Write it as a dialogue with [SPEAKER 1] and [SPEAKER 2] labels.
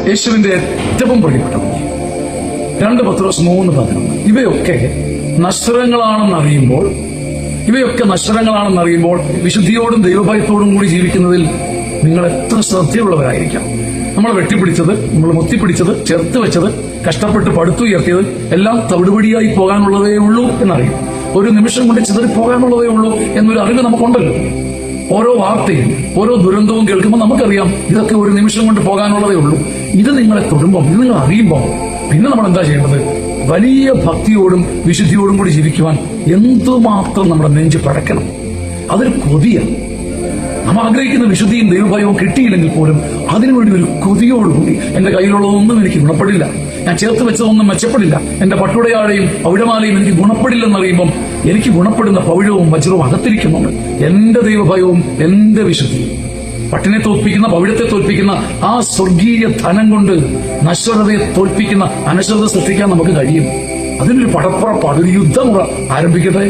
[SPEAKER 1] യേശുവിന്റെ ഏറ്റവും പ്രിയപ്പെട്ടത് 2 പത്രോസ് 3:11. ഇവയൊക്കെ നശ്വരങ്ങളാണെന്നറിയുമ്പോൾ വിശുദ്ധിയോടും ദൈവഭയത്തോടും കൂടി ജീവിക്കുന്നതിൽ നിങ്ങൾ എത്ര ശ്രദ്ധയുള്ളവരായിരിക്കാം. നമ്മളെ വെട്ടിപ്പിടിച്ചത്, നമ്മൾ മുത്തിപ്പിടിച്ചത്, ചേർത്ത് വെച്ചത്, കഷ്ടപ്പെട്ട് പടുത്തുയർത്തിയത് എല്ലാം തവിടുപടിയായി പോകാനുള്ളതേ ഉള്ളൂ എന്നറിയും. ഒരു നിമിഷം കൊണ്ട് ചിതറി പോകാനുള്ളതേ ഉള്ളൂ എന്നൊരു അറിവ് നമുക്കുണ്ടല്ലോ. ഓരോ വാർത്തയും ഓരോ ദുരന്തവും കേൾക്കുമ്പോൾ നമുക്കറിയാം ഇതൊക്കെ ഒരു നിമിഷം കൊണ്ട് പോകാനുള്ളതേ ഉള്ളൂ. ഇത് നിങ്ങളെ തൊടുമ്പോൾ, ഇത് നിങ്ങൾ അറിയുമ്പോൾ പിന്നെ നമ്മൾ എന്താ ചെയ്യേണ്ടത്? വലിയ ഭക്തിയോടും വിശുദ്ധിയോടും കൂടി ജീവിക്കുവാൻ എന്തുമാത്രം നമ്മുടെ നെഞ്ച് പഴക്കണം. അതൊരു കൊതിയാണ്. നാം ആഗ്രഹിക്കുന്ന വിശുദ്ധിയും ദൈവഭയവും കിട്ടിയില്ലെങ്കിൽ പോലും അതിനുവേണ്ടി ഒരു കൊതിയോടുകൂടി എന്റെ കയ്യിലുള്ളതൊന്നും എനിക്ക് ഗുണപ്പെടില്ല, ഞാൻ ചേർത്ത് വെച്ചതൊന്നും മെച്ചപ്പെടില്ല, എന്റെ പട്ടുടയാഴയും പവിഴമാലയും എനിക്ക് ഗുണപ്പെടില്ലെന്നറിയുമ്പം എനിക്ക് ഗുണപ്പെടുന്ന പവിഴവും വജ്രവും അകത്തിരിക്കുന്നുണ്ട്. എന്റെ ദൈവഭയവും എന്റെ വിശുദ്ധിയും. പട്ടിനെ തോൽപ്പിക്കുന്ന, പവിഴത്തെ തോൽപ്പിക്കുന്ന ആ സ്വർഗീയ ധനം കൊണ്ട് നശ്വരതയെ തോൽപ്പിക്കുന്ന അനശ്വരത സൃഷ്ടിക്കാൻ നമുക്ക് കഴിയും. അതിനൊരു പടപ്പുറപ്പാട്, ഒരു യുദ്ധമുറ ആരംഭിക്കട്ടെ.